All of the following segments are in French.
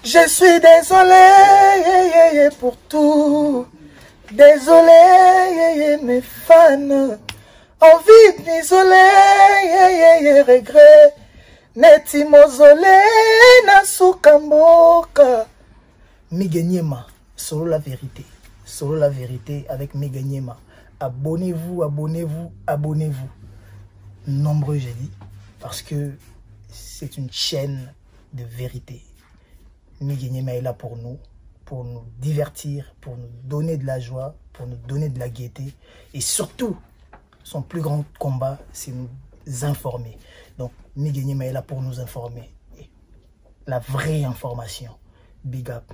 Je suis désolé pour tout. Désolé mes fans. Envie de m'isoler, regret. Neti mozole na sukamboka. Miganyema, solo la vérité. Solo la vérité avec Miganyema. Abonnez-vous, abonnez-vous, abonnez-vous. Nombreux, j'ai dit. Parce que c'est une chaîne de vérité. Miganyema est là pour nous divertir, pour nous donner de la joie, pour nous donner de la gaieté. Et surtout, son plus grand combat, c'est nous informer. Donc, Miganyema est là pour nous informer. Et la vraie information. Big up.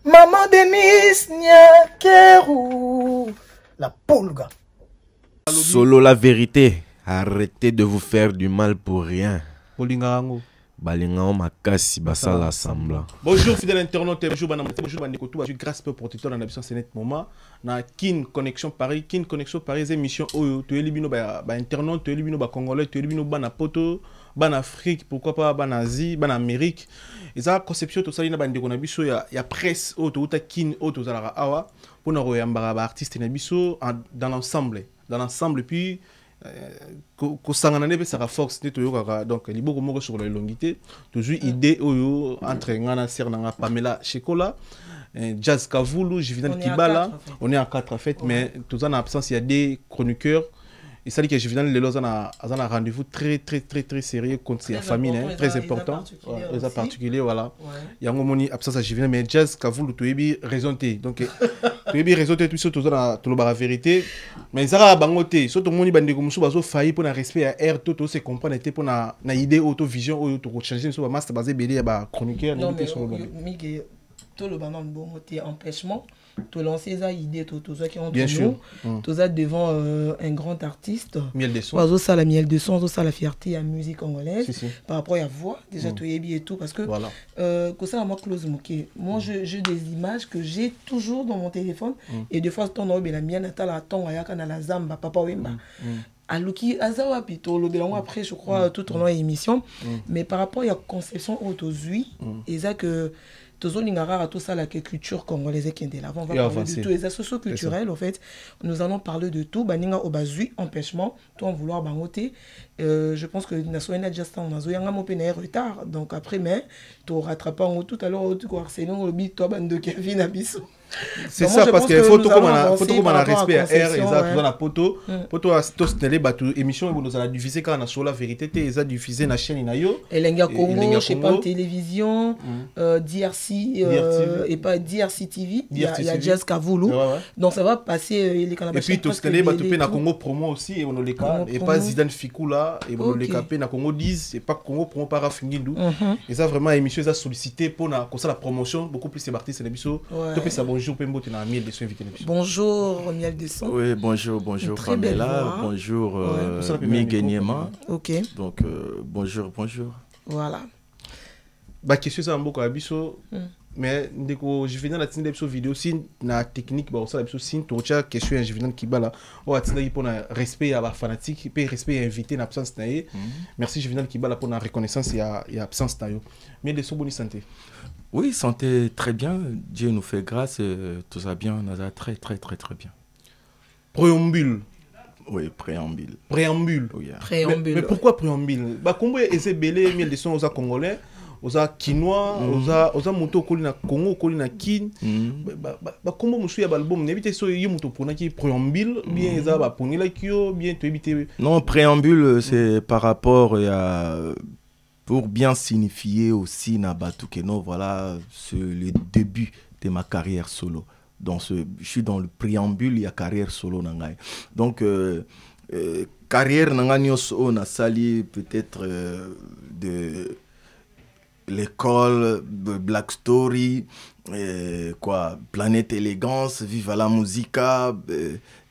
Maman Denise Nyakeru. La polga. Solo la vérité. Arrêtez de vous faire du mal pour rien. Balingao makasi basala semblant. Bonjour fidèle internaute, bonjour banamate, bonjour bandekotou, bonjour grâce pour protecteur dans l'habitation Sénet moment na Kin Connexion Paris, Kin Connexion Paris émission oyo to elibino ba internaute, to elibino ba congolais, to elibino bana poto, bana Afrique, pourquoi pas bana Asie, bana Amérique. Et ça conception to salina bandeko na biso ya presse auto uta Kin auto zalara awa pour na royamba ba artiste na biso dans l'ensemble puis kosangana nebe sera force ne toyoka donc liboko moko sur la longité toujours idée oyo entre ngana sernanga Pamela Chekola Jazz Kavulu Juvenal Kibala on est en 4 en fait mais tout en absence il y a des chroniqueurs et ça dit que Juvenal Lelo a un rendez-vous très sérieux contre la famille très important très particulier voilà il y a un moment absence à Juvenal mais Jazz Kavulu to yebi raisonné donc to yebi raisonné tout ça tout la vérité mais ça a bangoté surtout moni bande ko musu bazo failli pour na respect à air tout se comprendre était pour na idée auto vision ou to changer sur master basé belé ba chroniqueur non mais Miguel tout le banan bon côté empêchement de lancer ça idée tout ça qui entre nous tout ça devant un grand artiste miel de son oiseau ça la miel de son ça la fierté à musique congolaise par rapport à la voix déjà tout yebi et tout parce que voilà que ça moi close moqué moi j'ai des images que j'ai toujours dans mon téléphone et des fois ton la mienne atala attend ya kana la zamba papa wemba aluki azawa pito le belon après je crois tout tournoi émission mais par rapport à la conception autozui et ça que tout ça la culture congolaise qui est de l'avant. On va parler de tout les associations culturelles en fait. Nous allons parler de tout. Baninga obazui empêchement, tout en vouloir bangoter. Je pense que national just en nazo yanga mo peine retard. Donc après mais tu rattrapes en tout à l'heure tu quoi harceler le bit toi bande de Kevin Abisso. C'est ça parce que faut tout comme on a respect à air et ça dans la poto à tous télé batu émission nous allons diffuser quand on a sur la vérité et ça diffuser na chaîne inayo Elenga Congo chez Pan Télévision DRC et pas DRC TV il y a Jazz Kavulu donc ça va passer les canaux et puis tous télé batu pe na Congo promo aussi et on les cas et pas Zidane Fikula et on les capé na Congo 10 et pas Congo promo para Fingindu et ça vraiment émission ça sollicité pour na comme ça la promotion beaucoup plus c'est parti c'est l'émission to ça bonjour Pembo tu na miel de son invité bonjour miel de son oui bonjour Pamela bonjour Miganyema OK donc bonjour voilà ba question ça mboko abiso mais ndeko Juvenal atinda biso vidéo sin na technique ba osala biso sin to cha question Juvenal Kibala o atinda yi pona respect à ba fanatique pe respect à invité na absence na ye merci Juvenal Kibala pour la reconnaissance et absence na yo mais de so bonne santé. Oui, santé très bien. Dieu nous fait grâce. Tout ça bien. On a très bien. Préambule. Oui, préambule. Préambule. Oui, yeah. Préambule. Mais pourquoi préambule? Bah, Congo est belé, miel de son aux Congolais, aux Kinois, aux moto kolina Congo, kolina Kin. Bah, comment monsieur a l'album? N'évitez ça, y moto pour n'aki préambule, bien ça, bah, pour n'ila kio, bien tu éviter. Non, préambule, c'est par rapport à. Pour bien signifier aussi Nabatukeno, voilà, c'est le début de ma carrière solo. Donc, je suis dans le préambule, il y a carrière solo. Donc, carrière on a sali peut-être de l'école, Black Story, Planète Élégance, Viva la Musica,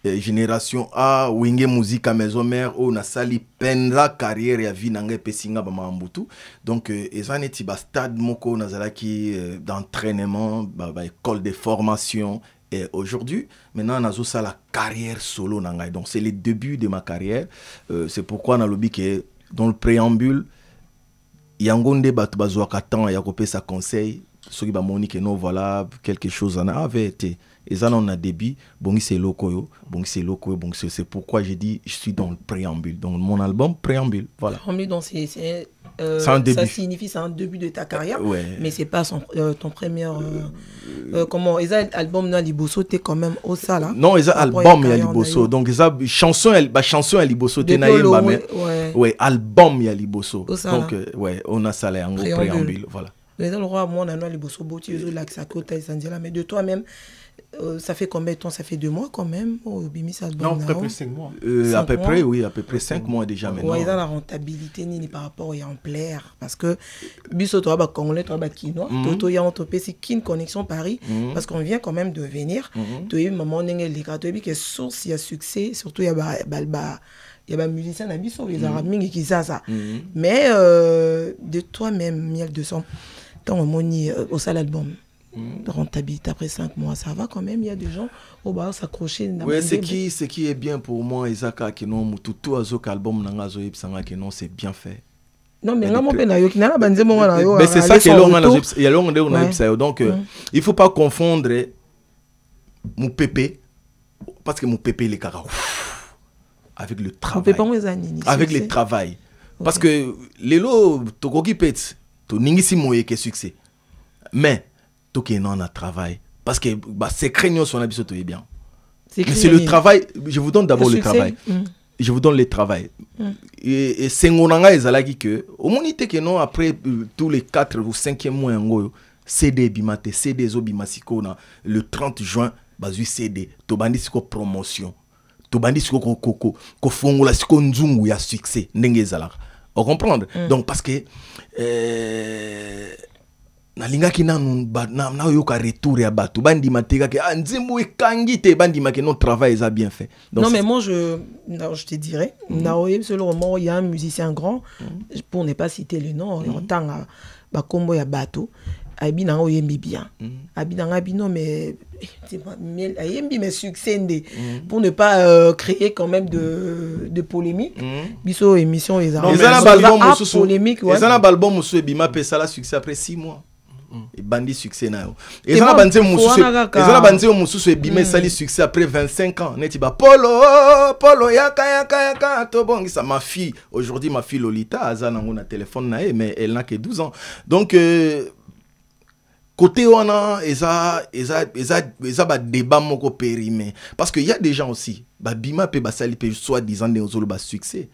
Génération A, Wingé Musica Maison Mère, on a sali penza carrière ya vie nanga pesinga ba mambutu. Donc ezan eti ba stade moko nazalaki d'entraînement, ba école de formation. Et aujourd'hui, maintenant, on a la carrière solo nanga. Donc c'est le début de ma carrière. C'est pourquoi on a lobby que dans le préambule, Yangonde batu bazouaka temps ya kopé sa conseil ceux qui monique non voilà quelque chose en avait été et ça on a débit bon c'est loco bon c'est pourquoi j'ai dit je suis dans le préambule donc mon album préambule voilà préambule donc c'est un début. Ça signifie c'est un début de ta carrière mais c'est pas ton premier comment les albums dans Liboso t'es quand même au ça là non les albums il y a Liboso donc les chanson à Liboso t'es na yemba mais album il y a Liboso donc on a ça là en préambule voilà. Les endroits moi on a Liboso Boti là que ça côté Sandiela mais de toi-même ça fait combien de temps? Ça fait 2 mois quand même au Bimis album. Non, à peu près 5 mois. À peu près, oui, à peu près 5 mois déjà maintenant. Ouais, ils ont la rentabilité ni par rapport à Amplaire. Parce que, biso toi, bah, Congolais, toi, bah, Kinois, Toto, y a entrepris, c'est Kin Connexion Paris, parce qu'on vient quand même de venir. Tu as maman, les gars, tu as vu que source, il y a succès, surtout, il y a des musiciens, les arabes, qui ça. Mais, de toi-même, Miel 200, tant on au seul album. De rentabilité après 5 mois, ça va quand même. Il y a des gens au bas s'accrocher. Oui, ce qui est bien pour moi, Isaka, que non, tout album nangazo ipsanga que non, c'est bien fait. Non, mais là, mon benayo qui n'a pas de mais c'est ça que l'on il y a long de donc il faut pas confondre mon pépé parce que mon pépé les cara avec le travail. Avec le travail. Parce que les lots tokoki pets, to ningisi moye que succès. Mais qui non à travail parce que c'est craignant son habit est bien mais c'est le travail je vous donne d'abord le travail je vous donne le travail et c'est ngonanga ezalaki que au monité que non après tous les 4 ou 5e mois ngoyo CD bimate CD zo bimasiko na le 30 juin bazui CD to bandi siko promotion to bandi siko ko fongola siko nzungu ya succès ndenge ezalaka on comprendre donc parce que nalinga ki na yoka retour ya batu bandi mateka ke nzimbu ekangi te bandi make non travail est bien fait donc non mais moi je te dirais naoye selon moment il y a un musicien grand pour ne pas citer le nom en tant ba kombo ya batu abina oyembi bien abina bino mais ayembi mais succès pour ne pas créer quand même de polémique biso émission les polémique ouais ça na album musu bima pesa la succès après 6 mois et bandi succès na yo et ça na banze mususu ebime sali succès après 25 ans neti ba polo yaka to bongisa ma fille aujourd'hui ma fille Lolita azana ngona téléphone na mais elle n'a que 12 ans donc côté wana eza ba débat moko périmé parce que il y a des gens aussi ba bima pe ba sali pe soit disant des ozolo ba succès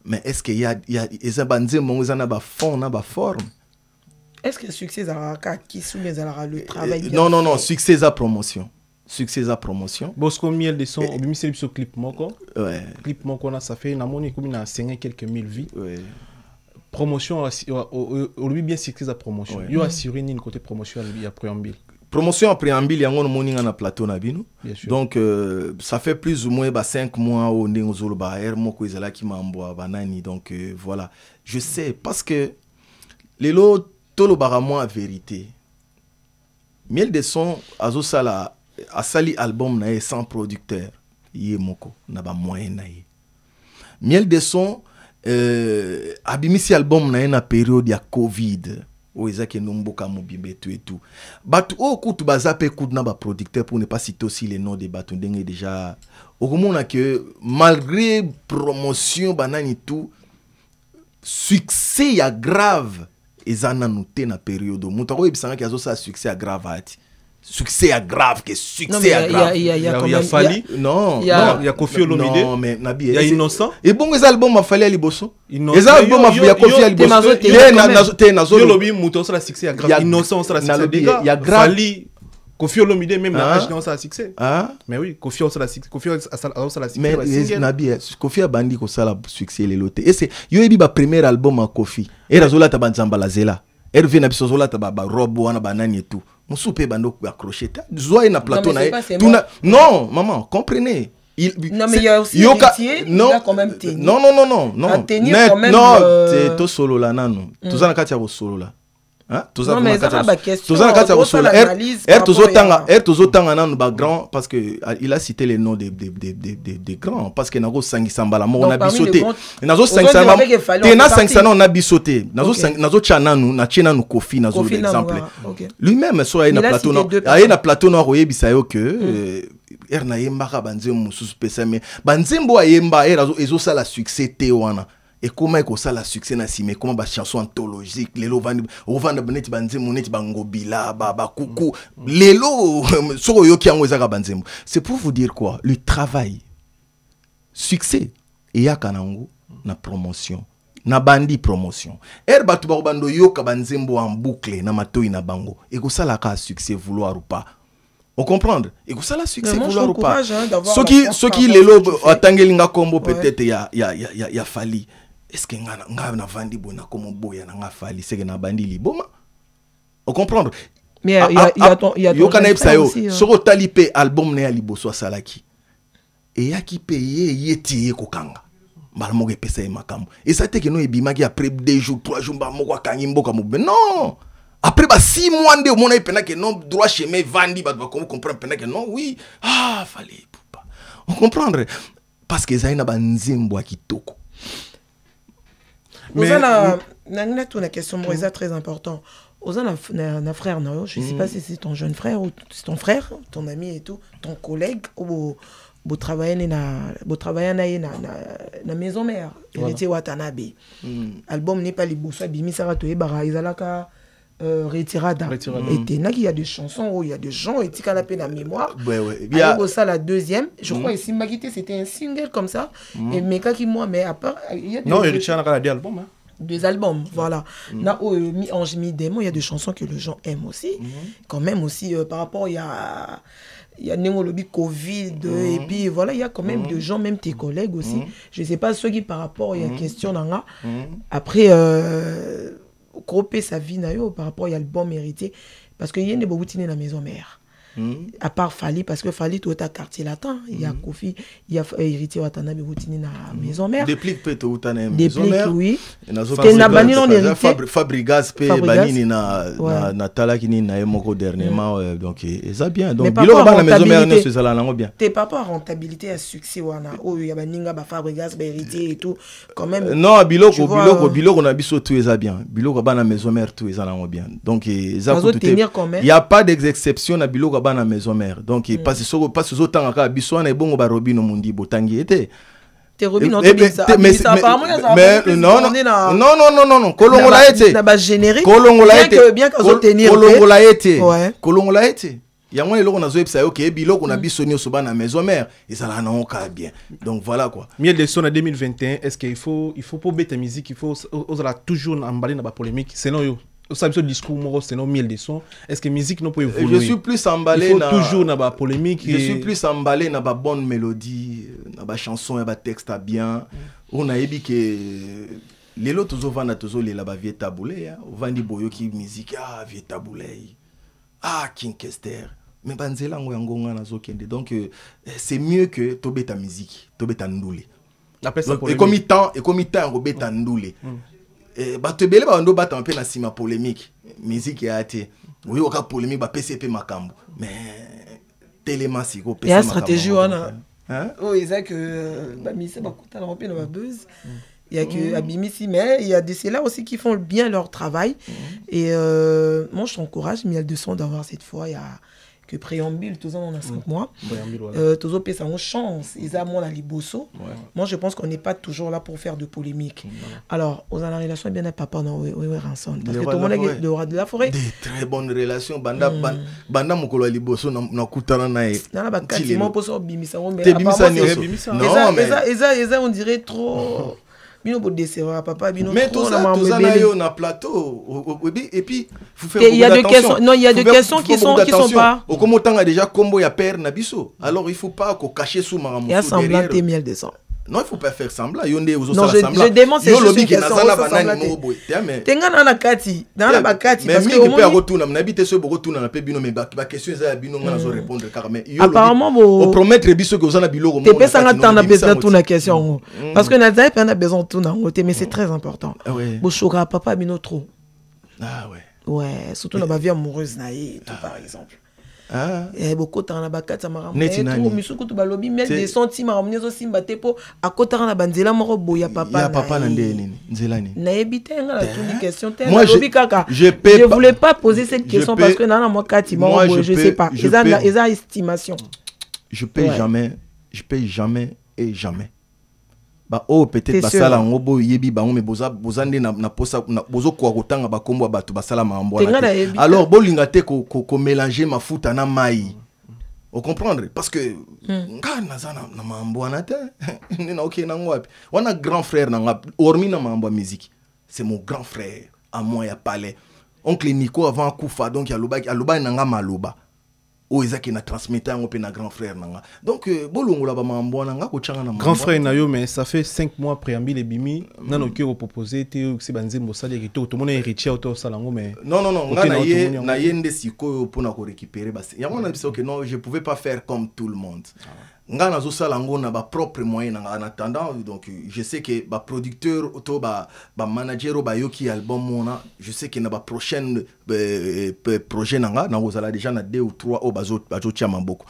mais est-ce qu'il y a eza banze mongo eza na ba fond na ba forme. Est-ce que le succès a qui soumet le travail? Non, succès à promotion. Succès à promotion. Bosco Miel de son, au bimi c'est le clip moko. Ouais. Clip moko na ça fait na moni comme na 5 quelques mille vies. Ouais. Promotion au lui bien succès à promotion. Yo assuré ni côté promotion il y a préambule. Promotion après préambule yango no moni na plateau na bino. Donc ça fait plus ou moins 5 mois au ndengozolo ba air moko ezala ki mambo banani donc voilà. Je sais parce que les lots tout le baramo à vérité. Miel de son azo sala a sali album na sans producteur yé moko na ba moyen na yé. Miel de son abimisi album na période ya Covid o ezaki nomboka mobimbe tout et tout. Batu o kutu bazape kutu na ba producteur pour ne pas citer aussi les noms des batu ndenge déjà au komona que malgré promotion banani tout succès ya grave ezana noté na période mutako ebisanga ki azo sa succès grave succès grave que succès grave il y a Fali non il y a Kofi Olomide non mais nabi il y a Innocent et bon les albums a Fali à Liboso les albums a Kofi à Liboso te nazo lobi muto sa succès grave Innocent sa succès il y a Fali Kofi Olomide même la page dans sa succès mais oui Kofi a sa succès Kofi a sa succès mais nabi Kofi a bandi ko sala succès les lotés et c'est yo ebi ba premier album a Kofi et razola ta banzamba la zela et revient na biso zola ta ba robe wana banani et tout musupe bando accroché zoa na plateau na non maman comprenez non mais il y a aussi héritier il a quand même tenu non à tenir quand même non c'est to solo là nanu tout ça na kati ya solo là Non, mais ça va question. Tozotanga nan ba grand parce que il a cité les noms des grands parce que nazo sangisamba mo na bisoté. Nazo sangisamba. Tena sangisana on a bisoté. Nazo chananu na chenanu Kofi nazo l'exemple. Lui-même soit na plateau non. Na plateau non oyebisa yo que na yemba ka banzembo mususu pesa mais banzembo ayemba ezo sala succès te wana. Et comment est-ce que ça la succès na mais comment ba chanson anthologique lelo vanda boneti banzembo neti bangobila ba kuku lelo soko yoki yango ezaka banzembo. C'est pour vous dire quoi? Le travail succès et ya kanango na promotion na bandi promotion batu ba bando yoka banzembo en boucle na matoi na bango et que ça la ka succès vouloir ou pas. On comprendre? Et que ça la succès vouloir ou pas. Ceux qui lelo atangelinga combo peut-être ya fali. Est-ce que nga na vandi bona comme boya na nga fali c'est que na bandi liboma? On comprendre? Mais il y a yo kana aussi. Soko talipe album ne ya liboso salaki. Et ya ki paye yeti ko kanga. Mbala mo ke pesa e makambo. Et ça te que no ebimaki après 2 jours 3 jours ba moko kangi mboka mo. Non. Après 6 mois de mon pena que non droit chemin vandi ba comprendre pena que non oui. Ah fallait pas. On comprendre parce que ça ina banzembo kitoko. Mais on a question très important. On a frère, non? Je ne sais pas si c'est ton jeune frère ou c'est ton frère, ton ami et tout, ton collègue ou vous travaillez na maison mère. Il était Watanabe. Album n'est pas les boursois bimi saratoe bara izalaka retirada. Et il y a des chansons où il y a des gens et tika la peine à mémoire. Ouais. Il y a ça la deuxième. Je crois ici Magité c'était un single comme ça. Et Meka qui moi mais à part il y a non, Richard a des albums. 2 albums, voilà. Là où Ange Midemo, il y a des chansons que les gens aiment aussi. Quand même aussi par rapport il y a Nengolobi Covid et puis voilà, il y a quand même des gens, même tes collègues aussi. Je sais pas ceux qui par rapport il y a question là. Après grouper sa vie par rapport à l'album hérité parce qu'il y a des boutines dans la maison mère. À part Fali parce que Fali tout est à quartier latin, il y a Kofi, il y a hérité Watanabe boutines dans la maison mère. Déplique peut tout à la maison mère. Oui. Fabrigas pe banini na tala kini na emoko dernièrement donc ça bien donc bilo ba la maison mère ne se sala nango bien. T'es pas pour rentabilité à succès wana oh il y a baninga ba Fabrigas ba hérité et tout quand même. Non biloko on a biso tout ça bien. Biloko ba na maison mère tout ça nango bien. Donc ça il y a pas d'exception na biloko na maison mère donc parce que autant ka biso na ebongo ba Robino Mundi botangi était te Robino mais apparemment non kolongo la été na ba générique bien que tenir kolongo la été yango eloko na zo epsa OK biloko na biso nyo so ba na maison mère et ça la non ka bien donc voilà quoi miel de son en 2021 est-ce qu'il faut pour bête musique il faut osala toujours emballer na ba polémique sinon yo ça ce discours moi c'est non miel de son est-ce que musique non peut évoluer? Je suis plus emballé il faut toujours na ba polémique je suis plus emballé na ba bonne mélodie na ba chanson et ba texte à bien on a ébi que les lots tozo vanda tozo les là-bas vieux taboulé vandi boyo qui musique vieux taboulé King Kester mais banzela ngo yango na zo kende donc c'est mieux que tobeta musique tobeta ndoulé et comme temps robeta ndoulé batebele ba ndo bata un peu na sima polémique musique ya ate oui oka polémique ba PCP makambo mais tellement siko PCP makambo ya stratégie wana oh ils que ba mise ba kuta na pe na ba buzz il y a que abimisi mais il y a des ceux là aussi qui font bien leur travail et moi je t'encourage Miel de son d'avoir cette fois il y a que préambule tous on a 5 mois tous au pesa on chance ils a mon la liboso moi je pense qu'on n'est pas toujours là pour faire de polémique alors aux la relation bien à papa non oui rançon parce que tout le monde est le roi de la forêt des très bonnes relations banda mokolo liboso na kutana na e na ba quasiment pour so bimisa on mais non mais ça on dirait trop bino bo décevoir papa bino mais tout ça na yo na plateau et puis vous faites il y a des questions non il y a des questions qui sont pas au comme autant déjà combo ya père na biso alors il faut pas ko cacher sous maramuso derrière il y a semblant tes miel de sang non il faut pas faire semblant yonde aux non je demande c'est juste que tenga na kati na ba kati parce que on peut retourner na habite ce retourner na pe bino mais ba question ça bino na zo répondre car mais apparemment au promettre biso que na biloko te pesa nga tanda besoin tout na question parce que na zaïp on a besoin tout na mais c'est très important bo choka papa bino trop ah ouais Ouais, surtout dans ma vie amoureuse, par exemple. Beaucoup de temps, on a bakata maramoué. Tout misou kutu balobi mettre des centimes maramoué zo simba tepo à côté on a banzela moro boya papa. Ya papa nande nini, nzela nini. Na ebité nga la toute question. Moi je voulais pas poser cette question parce que nana moi kati moro je sais pas. Ils ont estimation. Je paye jamais et jamais. Ba oh peut-être basala ngobo yebi ba me bozande na posa bozo kwa kotanga ba kombo batu basala mambo alors bolinga te ko mélanger mafuta na mai au comprendre parce que nga nazana na mambo na te na OK na ngwapi wana grand frère na ngap hormis na mambo musique c'est mon grand frère à moi ya palais oncle Nico avant kufa donc ya loba na nga maloba o ezaki na transmettre un peu na grand frère nanga donc bolongola ba mambo nanga ko changa na grand frère na yo mais ça fait 5 mois préambile bimi nano ki proposer te c'est banzembo sali ki to mona héritier auto salango mais non na yende sikoyo pour na ko récupérer ba ya mona biso que non je pouvais pas faire comme tout le monde nga na zo salango na ba propre moyen en attendant donc je sais que ba producteur auto ba manager ba yoki album mona je sais que na ba prochaine projet nanga na ozala déjà na 2 ou 3 o bazo tia mamboko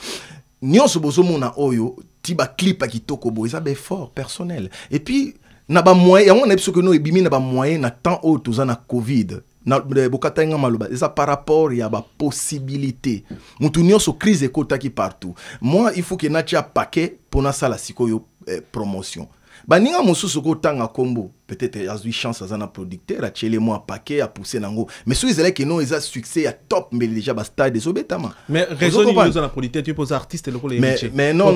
nyonso bozo mona oyo ti ba clip a kitoko bo ça be fort personnel et puis na ba moyen yango na biso que no ebimi na ba moyen na temps o toza na covid na bokata nga maloba ça par rapport ya ba possibilité mutu nyonso crise ekotaki partout moi il faut que na tia paquet pour na sala sikoyo promotion baninga mosusu ko tanga kombo peut-être azui chance azana producteur a tchele moi paquet a pousser nango mais so ezala que non eza succès à top mais déjà ba stade des obetama mais raison ni aux na producteur tu poses artiste le mais non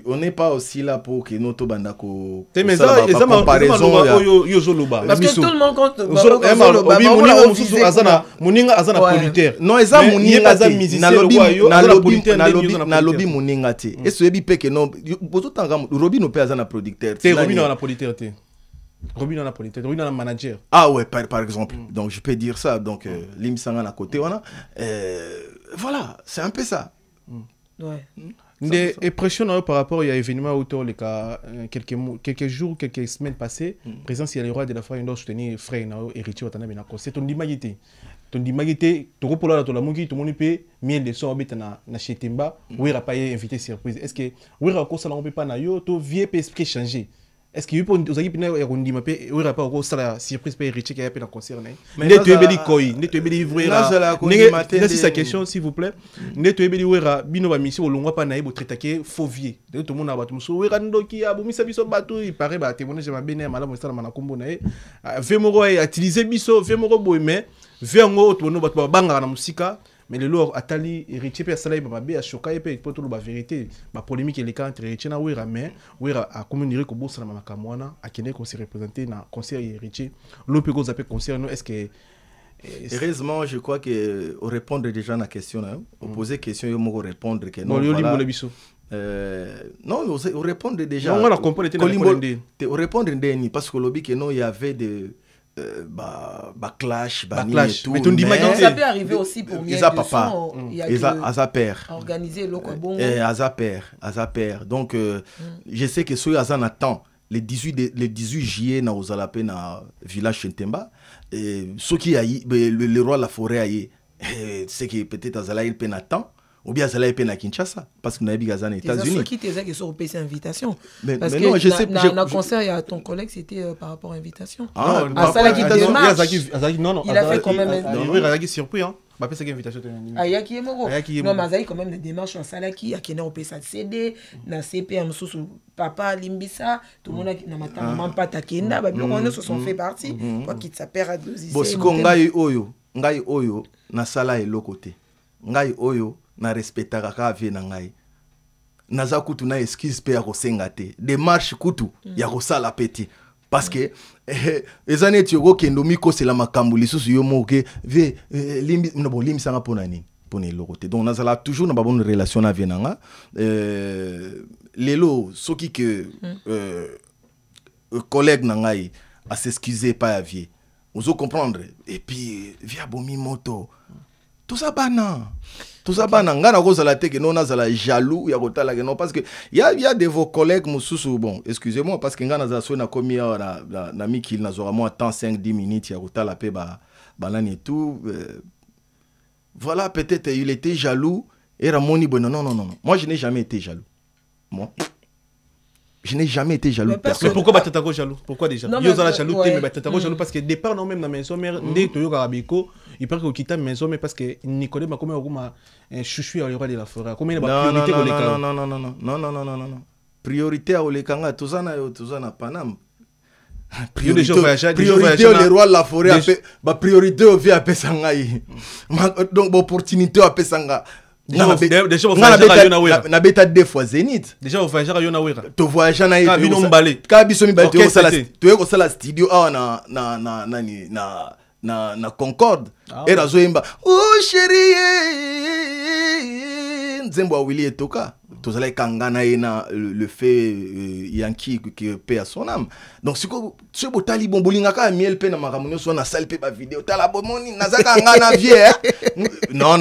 on n'est pas aussi là pour que notre banda ko mais ça comparaison yo zoloba parce que tout le monde compte muninga azana producteur non eza muninga na lobby muninga te et so ebi pe que non bozo tanga Robin no pe azana producteur Robin on a producteur te Robin on a producteur Robin on a manager ah ouais par exemple donc je peux dire ça donc limisanga na côté wana voilà c'est un peu ça ouais des pressions par rapport il y a événement autour les cas quelques jours quelques semaines passées présence il y a le roi de la foi doit soutenir frère na héritier otana bina conseil ton dimagité to ko pola to la mongi to moni pe miel de son obeta na chetemba oui ra pas invité surprise est-ce que oui ra ko sala on peut pas na yo to vie pe expliquer changer est-ce que vous avez pu dire qu'on dit que vous n'avez pas sala surprise pour héritier qui a pu la concert mais ne tu es beli koi ne tu es beli ouvrir c'est sa question s'il vous plaît ne tu es beli ouvrir bino ba mission olongwa pa na ibo traiter faux vieux tout le monde a battu so ouvrir ndoki abomisa biso bato il paraît ba témoignage ma bene mala mo sala mana kombo na e vemoro a utiliser biso vemoro boy mais vengo to no bato banga na musika mais le lor atali héritier pe sala ba be a choqué pe pour tout la vérité ma polémique les cas entre héritier na wira mais wira a communiquer ko bossa na makamwana a kene ko se représenter na concert héritier lo pe ko zape concert no est-ce que heureusement je crois que au répondre déjà à la question là au poser question yo mo répondre que non voilà non au répondre déjà non on a compris au répondre ndeni parce que lobby que non il y avait de clash tout mais ça peut arriver aussi pour mieux papa père organiser le quoi bon père donc je sais que ceux azan attend le 18 juillet na ozalape na village Chentemba et ceux qui le roi la forêt aye c'est que peut-être azala il peine attend ou bien azala il peine à Kinshasa parce que na bigazan aux États-Unis qui t'es qui sont payés invitation parce mais que non je sais dans concert il y a ton collègue c'était par rapport à invitation il a fait quand même il surpris hein bah c'est invitation ayaki moko non mais quand même des démarches en salaki a kena opesa CD na CPM sous papa limbisa tout le monde na matanga maman pata kenda ba bien on se sont fait partie pour qu'il s'appelle à deux ici bosiko ngai oyo na sala eloko te ngai oyo na respectaka ka vie na ngai naza kutu na excuse pe ya kosenga te démarche kutu ya kosala peti parce que ezane tioko kendo miko c'est la makambo lisusu yo moke ve limbi no bon limbi sanga pona nini pona eloko te donc nazala toujours na ba bonne relation na vie nanga lelo soki que collègue na ngai a s'excuser pas ya vie ozo comprendre et puis via bomi moto tout ça bana ngana ko zala te que non nazala jaloux ya kotala que non parce que il y a de vos collègues mususu bon excusez-moi parce que ngana za so na komi na mikil na zora moi temps 5-10 minutes ya kotala pe banane et tout. Voilà, peut-être il était jaloux. Et Ramoni, bon, non. Moi, je n'ai jamais été jaloux. Moi, je n'ai jamais été jaloux. Mais pourquoi Batatago jaloux? Pourquoi déjà? Non, Yo zala jaloux, ouais. mais Batatago jaloux parce que départ non même dans maison mère, dès que Toyo Karabiko, il paraît qu'il quitte maison mais parce que Nicolas m'a comme un chouchou au roi de la forêt. Comment il a priorité au Lekanga? Non. Priorité à Olekanga, tout ça na Panam. Priorité au roi de la forêt, priorité au vie à Pesangaï. Donc, opportunité à Pesanga. Déjà, na beta deux fois Zénith. Déjà, au voyageur, il y en a où? Tu voyages na Kabino Mbale. Kabino Mbale, tu es la studio na Concorde. Et la Zoemba. Oh chérie, Nzembo Willy et Toka. Tous les Kangana le fait Yankee qui paie à son âme. Donc ce beau taliban bolingaka miel pe na makamunyo so na salle pe ba vidéo talabomoni nazaka ngana vie. Non,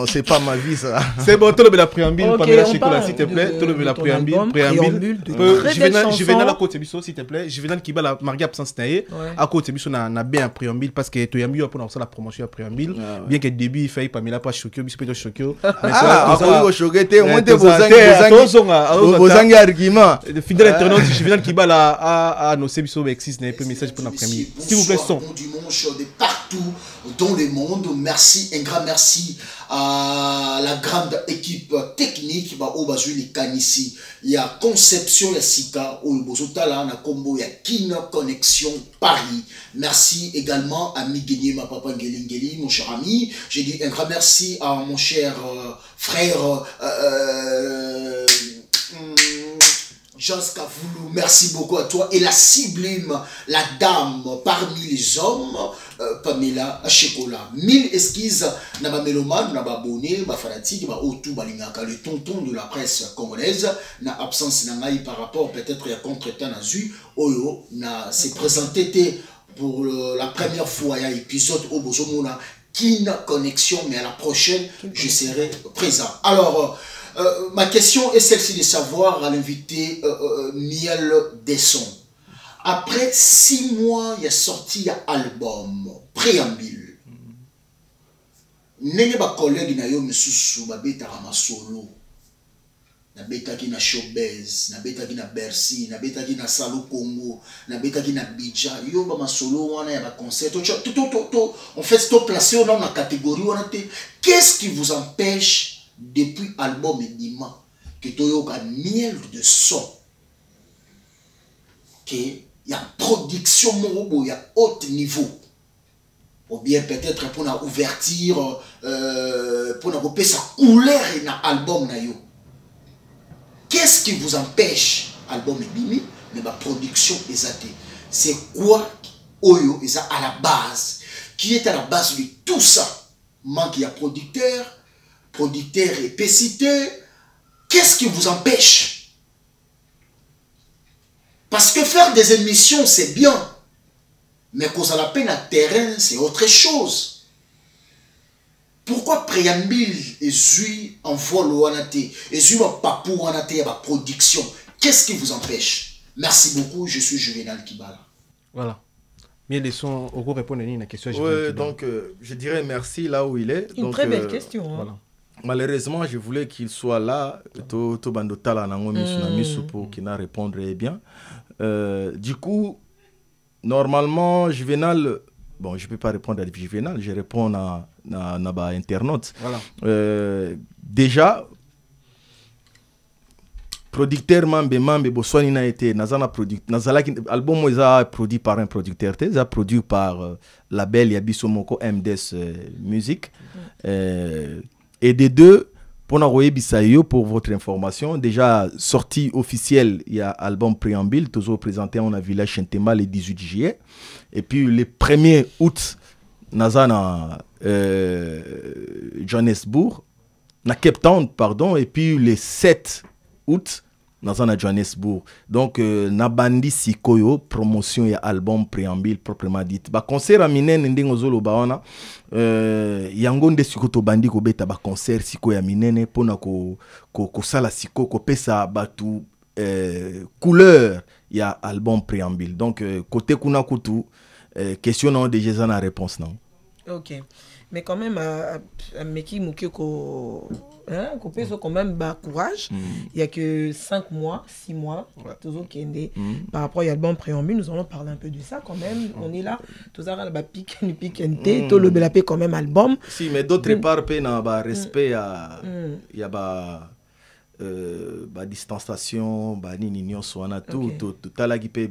c'est pas ma vie ça. C'est bon, tu le la préambule Pamela Chikola s'il te plaît, tu le la préambule. Je vais dans la côte biso s'il te plaît. Je vais dans Kiba la Maria absence taillé à côté biso na bien préambule parce que tu yambi pour la promotion préambule bien que début il fait Pamela pas choqué biso peut choqué. Ah, on choqué te on te bozangi argument. Fidèle internaute, je vais dans Kiba la à nos services existe un peu message pour l'après-midi. S'il vous plaît son. Dimanche de partout dans le monde. Merci, un grand merci à la grande équipe technique au Bazuli Kanisi. Il y a Conception Yassika au Bozotala na combo ya Kin Connexion Paris. Merci également à Miguel ma papa Ngeli, mon cher ami. J'ai dit un grand merci à mon cher frère Jos Kavoulou, merci beaucoup à toi. Et la sublime, la dame parmi les hommes, Pamela Chikola. 1000 esquisses, Naba Mélomane, Naba Bonnet, Naba Fanatique, Naba Otou Balingaka, le tonton de la presse congolaise, na absence nangaï par rapport peut-être à contre-temps na zu, Oyo, na s'est présenté pour la première fois, il y a épisode au Bozomona, Kin Connexion, mais à la prochaine, je serai présent. Alors, ma question est celle-ci de savoir à l'invité Miel Desson. Après 6 mois, il y a sorti un album, préambule. Nene ba collègue na yo misusu ba beta ma solo. Na beta ki na Showbiz, na beta ki na Bercy, na beta ki na Salou Congo, na beta ki na Bidja. Yo ba ma solo wana ya ba concert. On fait stop placé dans la catégorie wana te. Qu'est-ce qui vous empêche depuis album Edima que Toyoka Miel de son que il y a production il y a haut niveau ou bien peut-être pour la ouverture pour la couper sa couleur dans album na yo. Qu'est-ce qui vous empêche album Edimi mais la production exacte c'est quoi Oyo est à la base qui est à la base de tout ça manque il y a producteur épaissité, qu'est-ce qui vous empêche? Parce que faire des émissions, c'est bien. Mais qu'on a la peine à terrain, c'est autre chose. Pourquoi préambule et zui en vol ou en et zui en papou ou en la production? Qu'est-ce qui vous empêche? Merci beaucoup, je suis Juvenal Kibala. Voilà. Bien des sons, au répondre à une question. Oui, donc je dirais merci là où il est. Une très belle question. Hein. Voilà. Malheureusement, je voulais qu'il soit là, to bandotala nango misu pour qu'il n'a répondre bien. Du coup, normalement, Juvenal, bon, je peux pas répondre à Juvenal, je réponds à internaute. Voilà. Déjà, producteur mambe boswani na été nazana produit nazala album est produit par un producteur c'est produit par label Yabiso Moko MDS Music. Et des deux, pour votre information, déjà sortie officielle, il y a album préambule, toujours présenté en village Chentema le 18 juillet. Et puis le 1er août, Nazana Johannesburg, na Cape Town, pardon, et puis le 7 août, Nazana Johannesburg. Donc, Nabandi Sikoyo, promotion et album préambule proprement dit. Ba concert à Minen, Ndengozolo Baona. Yangonde Sikoto Bandi ko beta ba concert Siko ya Minene pona ko sala Siko ko pesa batu couleur ya album préambule. Donc, côté kuna kutu, question non déjà na réponse non. Ok. Mais quand même, Meki Moukeko, quand même, courage. Il n'y a que 5 mois, 6 mois, toujours Kende. Par rapport à l'album Préambule, nous allons parler un peu de ça quand même. On est là, tout ça, on a pique, tout le belapé quand même album. Si, mais d'autre part, il y a respect à. Il y a distanciation, nini soana tout talaki pe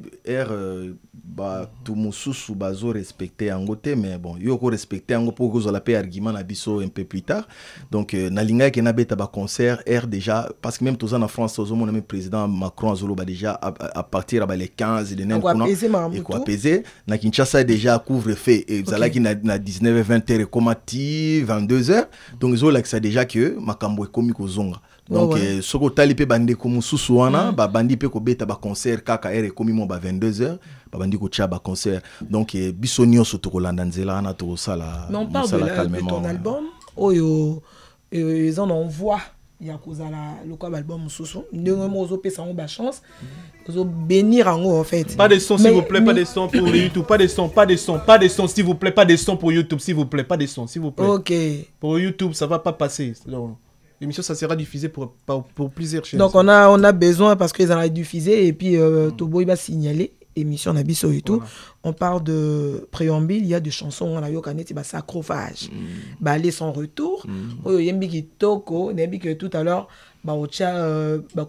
tout mususu bazo respecter en côté mais bon yoko respecter en pour que la paix argument na biso un peu plus tard donc na linga ke na beta ba concert déjà parce que même tous en France aux mon même président Macron azolo déjà à partir les 15 de nem et quoi peser na Kinshasa déjà couvre-feu et zalaki na 19h 20h komati 22h donc zola que ça déjà que makambo ekomi kozonga. Donc, soko talipe bande komu susuana, bandi pe ko beta ba concert kaka ere komi mo ba 22h, bandi ko tia ba concert. Donc, bisonio soto ko landa nzela na to sala. Mais on parle de ton album, ils en envoient. Il y a le quoi album susu. Nous mozo pe sango ba chance. Ozo bénir en fait. Pas de son s'il vous plaît, pas de son pour YouTube, pas de son s'il vous plaît, pas de son pour YouTube s'il vous plaît, pas de son s'il vous plaît. OK. Pour YouTube, ça va pas passer. L'émission, ça sera diffusé pour plusieurs chaînes. Donc, on a besoin, parce qu'ils en ont diffusé, et puis Tobo, il va signaler, émission Nabiso et tout. Voilà. On parle de préambule, il y a des chansons, on a eu sacrophage, aller sans retour. Yembi Toko, tout à l'heure,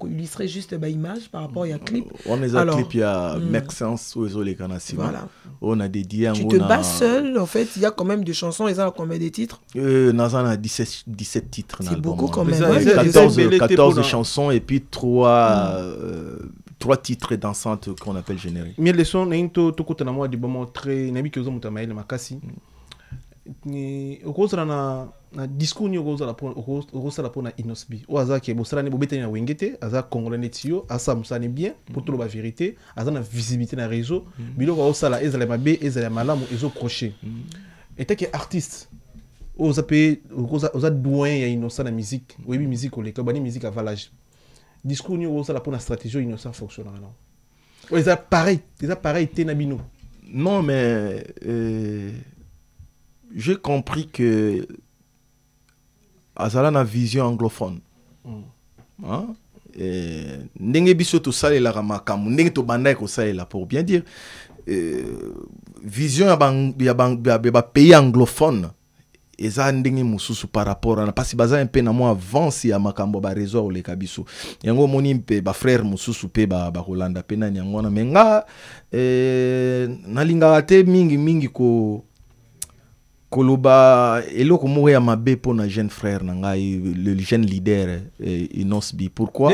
illustrer juste image par rapport à clip. On a un clip, il y a Make Sense ou les Canassi. On a dédié. Tu te bats seul, en fait, il y a quand même des chansons, ils ont combien de titres? Dans a 17 titres. C'est beaucoup quand même. 14 chansons et puis 3 titres dansantes qu'on appelle génériques. Mais les sons, moi du moment très nabi que vous avez makasi. Ni okozala na discours ni okozala pour na inosbi o aza ke bosala ne bobeta na wengete aza congolais netio asa musane bien pour tout la vérité aza na visibilité na réseau biloko osala ezala mabe ezala malamu ezo crochet et que artiste oza pe oza doyen ya innocent na musique webi musique oleka bani musique à valage discours ni okozala pour na stratégie innocent fonctionne non o eza pareil té na bino. Non mais j'ai compris que azala na vision anglophone. Ndenge biso to sale la makambo ndenge to banda ko sale la pour bien dire vision ya ba pays anglophone eza ndenge mususu par rapport à parce que baza un peu na moi avance ya makambo ba réseau le kabiso yango moni mpe ba frère mususu pe ba Rolanda pe na yango na menga na linga te mingi ko Koloba eloko moko ya mabe pour na jeune frère nanga le jeune leader Inosbi pourquoi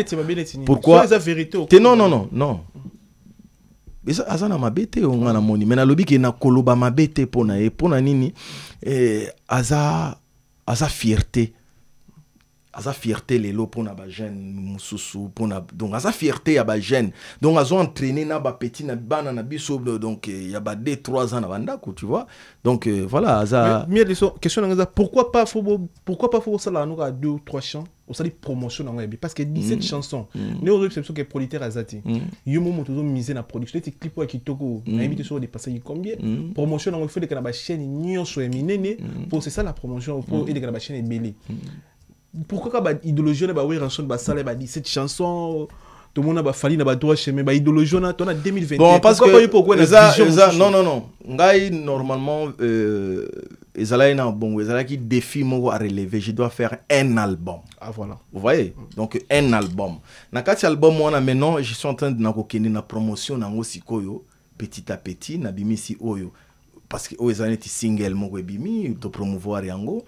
non eza azana mabe te onga na moni mais na lobi ke na koloba mabe te pona nini aza fierté lelo pona ba jeune mususu pona donc aza fierté ya ba jeune donc azo entraîner na ba petit na bana na biso donc il y a ba 2-3 ans na bandako tu vois donc voilà aza mais question na pourquoi pas faut ça là nous à 2 ou 3 chants on sali promotion na webi parce que 17 chansons ne réception que producteur azati yo mo moto miser na production ti clip wa kitoko na invité sur des passages combien promotion na fait que na ba chaîne nyonso eminene pour c'est ça la promotion pour aider que na ba chaîne belé. Pourquoi ba idéologie na ba oui ranson ba sala ba 17 chansons tout le monde a fallu na ba droit chemin ba idéologie na ton 2021 bon parce que non ngai normalement ezala na bon ezala qui défi moko à relever je dois faire un album voilà vous voyez donc un album na kati album wana maintenant je suis en train de na kokende na promotion na ngosikoyo petit à petit na bimisi oyo parce que ezana ti single moko ebimi to promouvoir yango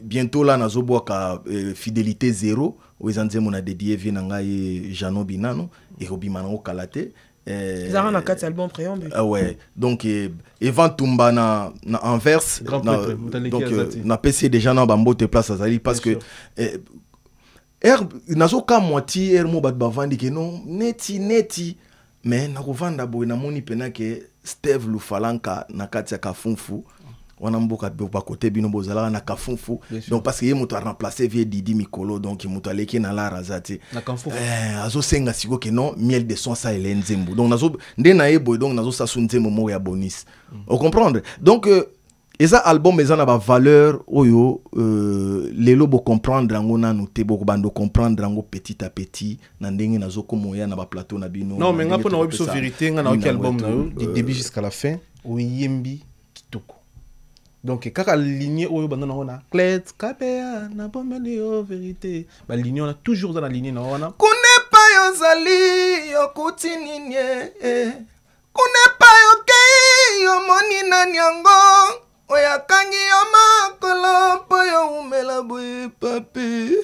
bientôt là nazoboka fidélité zéro ezanze mona dédié vie na ngai Jano Binano et obima na okalate Zara na 4 albums préambule. Ouais donc Evan Tumba na Anvers donc na PC déjà na bambote place azali parce que nazoka moitié mo bat bavandi ke non neti mais na kovanda boy na moni pena ke Steve Lufalanka na kati ya kafunfu wana mboka ba côté bino bozala na kafunfu donc parce que ye moto a remplacé vie Didi Mikolo donc moto aleki na la razati na kafunfu azo senga siko ke non miel de son ça ele nzembo donc nazo nde na ebo donc nazo sasu nzembo mo ya bonus on comprendre donc eza album eza na ba valeur oyo lelo bo comprendre ngo na noté bo bando comprendre ngo petit à petit na ndenge nazo komoya na ba plateau na bino. Non mais nga pona web so vérité nga na ok album na yo du début jusqu'à la fin o yembi kitoko. Donc kaka lignée oyo bando na ona clet kapea na bomeli o vérité ba lignée on a toujours dans la lignée na ona kune pa yo zali yo kutininye kune pa yo ke yo moni na nyango oyakangi yo makolo po yo umela boye papi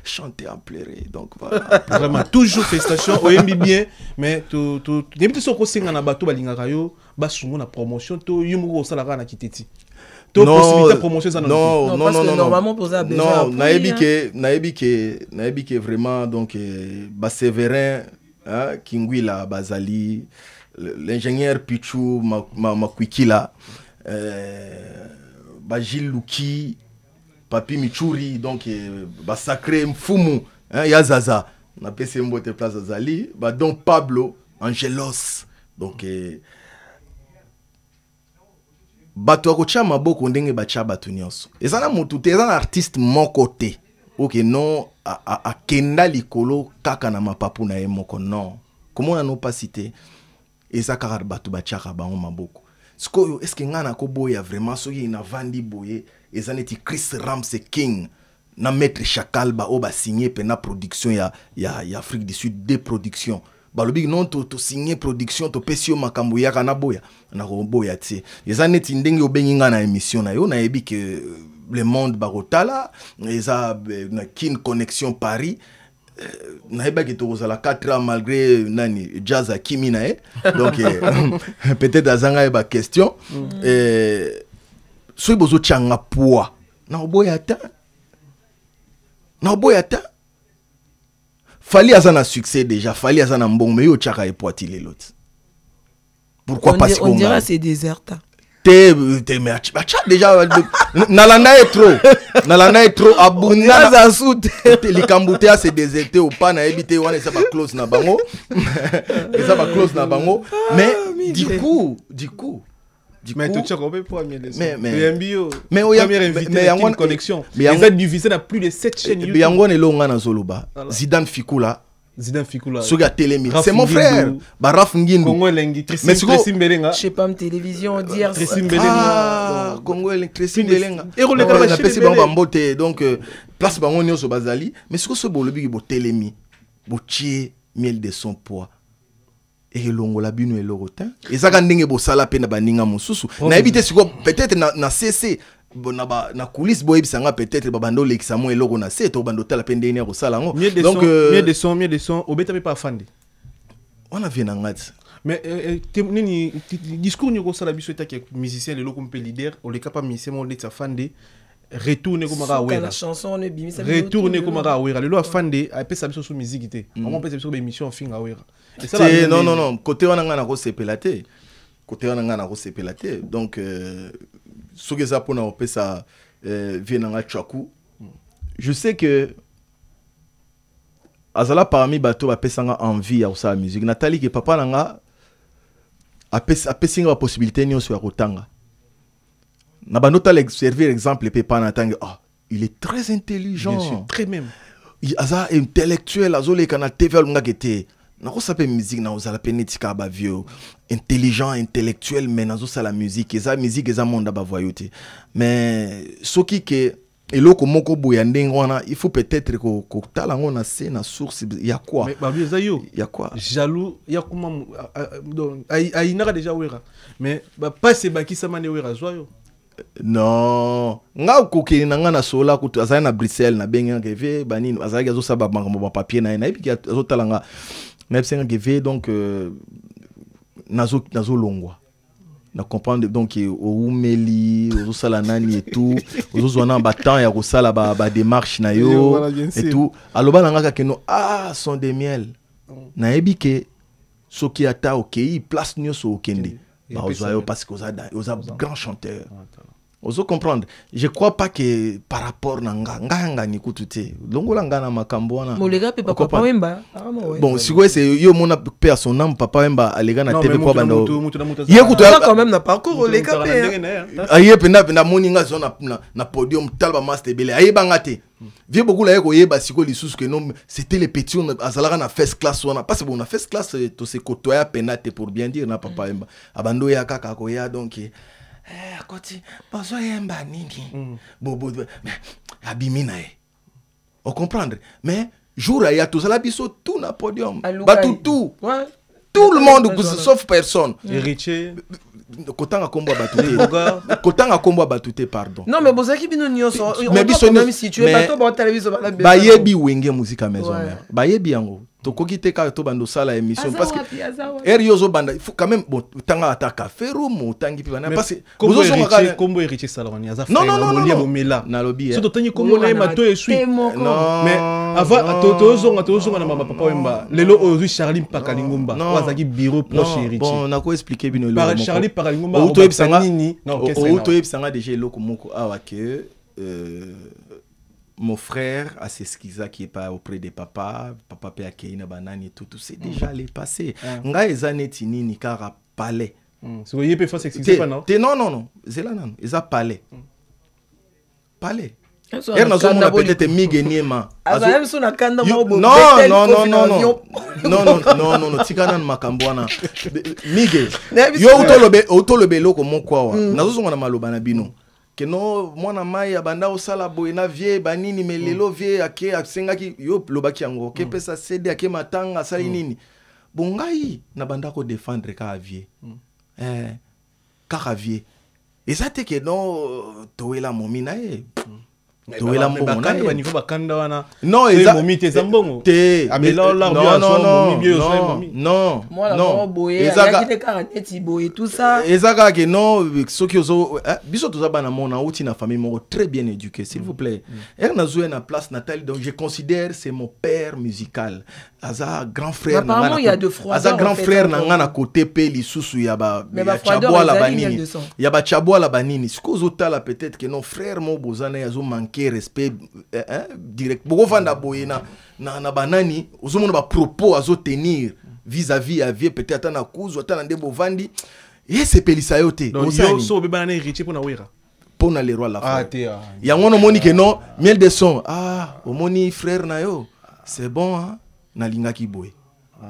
chanter en pleurer. Donc voilà. Vraiment toujours félicitations oyembi bien mais to début so ko singa na bato balingaka yo basungo na promotion to yumu ko sala na kiteti to possibilité promotion ça non normalement pour ça non naebi ke vraiment donc ba Séverin Kingwila Bazali l'ingénieur Pichou Makwikila ba Gilles Luki Papi Michouri donc ba Sacré Mfumu ya Zaza na pese mbote place Azali ba Don Pablo Angelos donc bato akocha maboko ndenge bacha bato nyonso ezana mutu te ezana artiste moko te OK non a kenda likolo kaka na mapapu na ye moko non comment on a pas cité ezaka bato bacha bango maboko sikoyo est-ce que ngana ko boya vraiment soki na vandi boye ezaneti Chris Ramsey King na maître Chacal ba o ba signé pena production ya Afrique du Sud des productions balobi non to signé production to pesio makambo ya kana boya na ko boya ti ezaneti ndenge obengi ngana émission na yo na yebi que le monde barotala eza na Kin Connexion Paris na yeba ki to la 4 ans malgré nani jazz akimi na donc peut-être azanga eba question so bozo changa poa na oboyata Fali azana succès déjà Fali azana mbong mais yo chaka epoati les l'autre pourquoi pas si on dirait c'est désert te mais déjà nalanda est trop abunda za soute likambutea c'est déserté ou pas na habité wana ça ba close na bango ça ba close na bango mais du coup mais tu check on peut pas mieux mais première invité une connexion ils ont divisé dans plus de 7 chaînes YouTube yango ne longa na zoloba Zidane Fikula Soga Télémi c'est mon frère Baraf Ngindu Congo Elengi Tressim Belenga je sais pas télévision dire Tressim Belenga Congo Elengi Tressim Belenga et on a passé bango mbote donc place bango nyonso bazali mais ce que ce bolobi bo Télémi bo tie miel de son poids et longo la bino elorotin et ça ndenge bo sala pe na baninga mosusu na éviter siko peut-être na CC na coulisses boy bisanga peut-être babando l'examo eloko na c'est to bando tala pe ndenge ko sala ngo donc mieux de son obeta pas fandi on a vu na ngati mais nini discours ni ko sala biso etaki musicien le loko mpe leader o le capable musicien mo letsa fandi retourner comme à la chanson ne bimisa retourner comme à wera le lo afande a pesa biso sur musique té on peut biso émission fin à wera et ça non côté wana ngana ko sepelaté donc ce que ça pour na pesa vienanga chaku je sais que azala parmi bato ba pesanga envie ya sa musique Nathalie que papa nanga a pesinga possibilité nyonso ya kotanga na banota servir exemple pepa na tanga il est très intelligent bien sûr très même il aza intellectuel azole kana TV lunga kete na ko sape musique na ozala penetika ba vieux intelligent intellectuel mais nazo sala musique eza monde ba voyauté mais soki ke eloko moko boya ndenge wana il faut peut-être ko tala ngona c'est na source ya quoi mais ba bieza yo ya quoi jaloux ya kuma donc ai naka déjà wera mais ba pas c'est ba kisama ne wera zoyo non nga kokeli na nga na sola kutu azali na Bruxelles na benga keve banini azali azo saba bango ba papier na epi ki azo talanga na benga keve donc nazo longwa na comprendre donc o umeli ozo sala nani et tout ozo zwana ba temps ya ko sala ba démarche na yo et tout aloba na nga keno son de miel na ebike soki ata okei place nyoso okende parce que oza grand chanteur Oso comprendre. Je crois pas que par rapport à nga ni kututé. Longola nga na makambo wana. Molega pe papa Wemba. Bon, si quoi c'est yo mona père son âme papa Wemba alega na TV kwa bando. Ye kututa quand même na parcours les cap. Aye pena moninga zona na podium talba master belé. Aye bangate. Vieux beaucoup là ko yeba siko lisusu que non c'était les petits on azalaka na first class wana parce que bon na first class to se côtoyer penate pour bien dire na papa Wemba. Abando ya kaka ko ya donc Koti, bazo yemba nini. Bobo, abimina on comprendre. Mais jour à tout ça la biso tout na podium. Tout. Tout le monde sauf personne. Héritier. Kotanga kombo batute. Kotanga kombo batute pardon. Non mais bozaki bino nyonso. Mais biso même situé bato ba télévision ba. Bayebi wenge musique maison mère. Bayebi yango. Tokoki te ka to bando sala émission parce que Eriozo banda il faut quand même bon tanga ataka fero mo tangi pi bana parce que combo héritier saloni aza non na lobby so to tangi combo na mato et suite mais avant tozonga na mama papa Wemba lelo ozu Charlie Pakalingumba wazaki bureau proche héritier bon na ko expliquer bino par Charlie Pakalingumba auto ebsanga déjà loko moko awa que mon frère a s'esquisa qui est pas auprès de papa pe akeina banani tout c'est déjà les passé nga ezaneti nini kara palais so yé fa s'excuser pas non non zela nan eza palais na zo mona peut-être mige niema non tikana makambo wana mige yo utolobe loko moko wa na zo zonga na maloba na bino que non mwana mai abanda osala boye na vie banini melelo vie ake asengaki yo lobaki yango ke pesa cede ake matanga sali nini bongai na banda ko défendre ka vie ka vie ezate ke non toela momina toela momina bakanda niveau bakanda wana non eza momi te zambongo te amela la non ezaka te karaneti boye tout ça ezaka ke non soki ozo biso toza bana mona uti na famille moko très bien éduqué s'il vous plaît na zoé na place natale donc je considère c'est mon père musical aza grand frère na apparemment il y a de froideur aza grand frère na ngana côté pe lisusu ya ba chabwa la banini ya ba chabwa la banini sikozo tala peut-être que non frère mo bozana yazo manquer respect direct boko vanda boyena na banani ozomona ba propos azo tenir vis-à-vis à vie peut-être na kuzo atana ndebo vandi c'est pelisa yote yo so be banana héritier pour na wera pour na le roi la fois ya ngono moni que non miel de son omoni frère na yo c'est bon na lingaki boy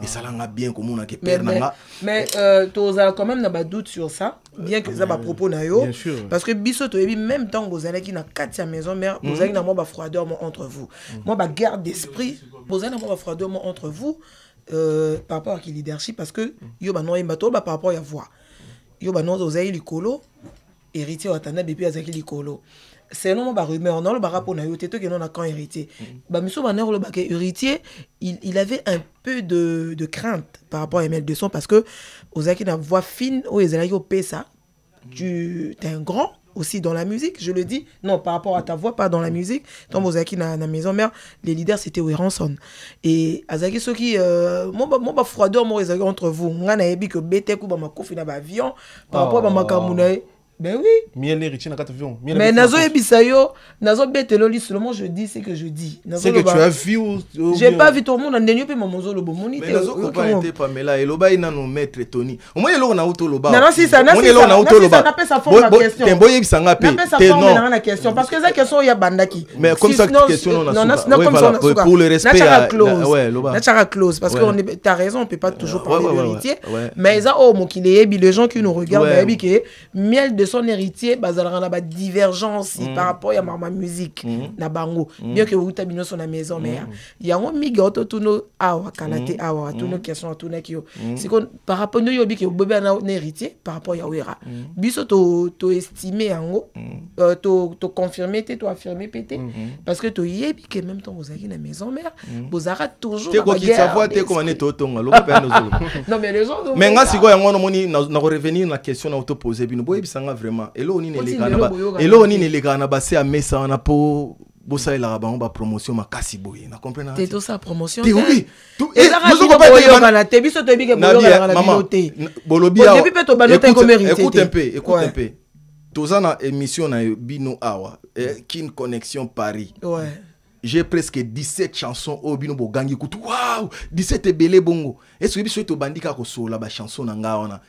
et ça l'a bien comme on a que père nanga mais tu as quand même na ba doute sur ça bien que ça ba propos na yo parce que biso to même temps vous allez qui na quatre maison mère vous allez na moi ba froideur entre vous moi ba guerre d'esprit vous allez na moi ba froideur entre vous par rapport à qui leadership parce que yo ba non bato ba par rapport à voix yo ba non vous avez likolo héritier watana bébé azaki likolo c'est non ba rumeur non le ba rapport na yo teto que non na quand héritier ba miso ba ner le ba héritier il avait un peu de crainte par rapport à Emile Deson parce que ozaki na voix fine ou ezalaki au pesa tu es un grand aussi dans la musique, je le dis, non par rapport à ta voix, pas dans la musique. Tant Ozaki na maison mère, les leaders c'était Weranson. Et Azaki ceux qui moi froideur moi ezaki entre vous. Ngana ebi que bete ku ba makofi na ba avion par rapport à ma kamunae. Ben oui. Miel héritier na quatre avions. Mais nazo ebisayo, nazo beteloli seulement je dis ce que je dis. C'est que tu as vu ou j'ai pas vu tout le monde en dernier pe mamozo lo bomoni te. Mais nazo ko pas été Pamela et loba ina no maître Tony. Au moins elo na auto loba. Non si ça na si ça na pas sa forme la question. Tembo yebisanga pe. Te non na question parce que ça question ya bandaki. Mais comme ça question non na pour le respect ouais loba. Na chara close parce que on est tu as raison, on peut pas toujours parler de l'héritier. Mais ça oh mon qu'il est les gens qui nous regardent ebi que miel de son héritier bazalaka na ba divergence par rapport à ma musique na bango bien que vous tabino son la maison mère yango miga ototuno awa kalate awa tuno question tuna kio c'est qu'on par rapport no yobi que bébé na héritier par rapport ya wera biso to estimer yango to confirmer to affirmer pété parce que to yebi que même temps vous avez na maison mère vous aura toujours te ko ki savoir te comment to tonga lo pe no non mais les gens mais nga siko yango no moni na revenir na question na auto poser bino boye bisanga vraiment elo ni ne le kana ba se a mesa na po bosa ila ba ba promotion makasi boye na comprendre c'est tout ça promotion oui tout et nous ko pas kana te biso to bi ke boyo kana na binote bolobi depuis pe to banote comme héritier écoute un peu tozana émission na bino awa Kin Connexion Paris. Ouais. J'ai presque 17 chansons au bino bogangi kutu. Waouh, 17 belé bongo. Est-ce que biso to bandika ko so la ba chanson na nga wana.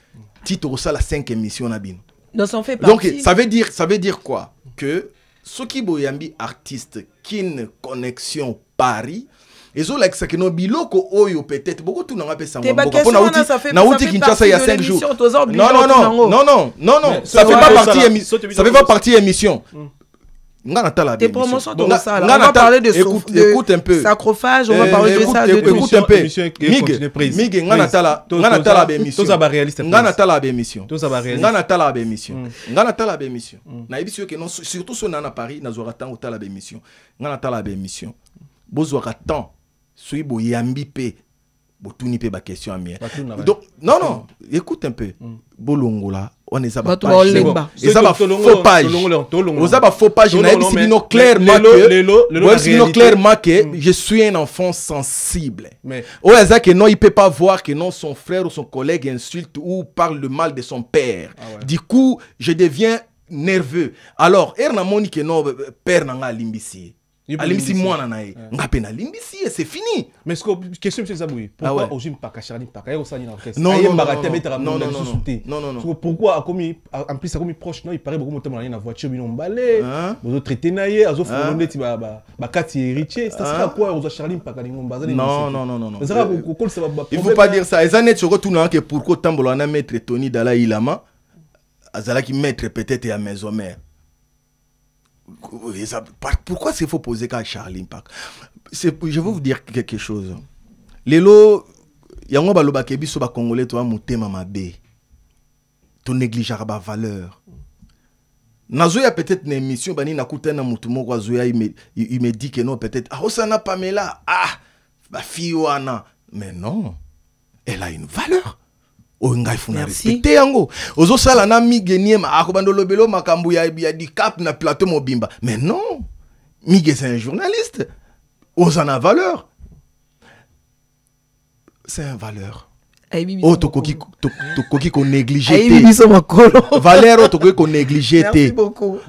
Tito ça la 5 émissions na bino. Donc ça en fait partie. Donc ça veut dire quoi? Que ceux qui boyambi artiste Kin Connexion Paris et zo like ça que no biloko oyo peut-être beaucoup tout n'anga pesa mboka pona outi na outi Kinshasa il y a 5 jours. Non, ça fait pas partie émission. Ça fait pas partie émission. Des promotions dans ça. On va parler de écoute un peu. Sacrophage, on va parler de ça. Écoute un peu. Mig, ngana tala émission. Tous aba réaliste. Ngana tala émission. Tous aba réaliste. Ngana tala émission. Ngana tala émission. Na émission que non surtout son na Paris na zora temps tala émission. Ngana tala émission. Bozora temps. Sui bo yambi pe. Botuni pe ba question à mien. Donc non, écoute un peu. Bolongola. On est ça faux page. On faux page. Clairement que je suis un enfant sensible. Non, il peut pas voir que non son frère ou son collègue insulte ou parle le mal de son père. Du coup, je deviens nerveux. Alors, Ernamoni que non père n'a limbisi. Alimsi moi nae ngape na limbisi et c'est fini. Mais ce que question c'est Zaboui, pourquoi au gym pas Kacharni pas Kayo ça ni dans orchestre non pourquoi en plus ça comme proche non il paraît beaucoup monter dans la voiture bino mbalé vous traiter naie azo fondé ti ba kati héritier ça sera quoi aux Charlie pas kalingo bazali non ça va ça va il faut pas dire ça les années tu retournes que pourquoi tambola na maître Tony Dala Ilama azala qui maître peut-être à maison mère. Pourquoi c'est faut poser qu'à Charlie Park? Je vais vous dire quelque chose. Lelo, yango baloba kebi so ba congolais toi mutema mabe. To négligeara ba valeur. Nazoya peut-être une émission bani na kutana mutu moko azoya il me dit que non peut-être ah osana Pamela ba fille wana mais non, elle a une valeur. O ngai funa respecter yango ozo sala na migenie ma akobando lobelo makambu ya di cap na plateau mobimba mais non Miguel c'est un journaliste on en a valeur c'est un valeur oh tokoki ko négliger valeur tokoki ko négliger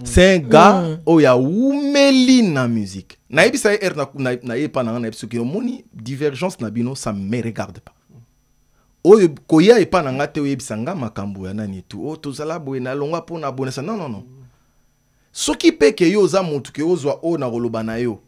c'est un gars oh ya oumeli na musique na ebisa na yepa na na biso ki moni divergence na bino ça me regarde pas. Oyo koya epa na ngate oyebisanga makambo ya nani tu o tozala boye na longa pona bonesa non soki peke yo za mutu ke ozwa o na koloba na yo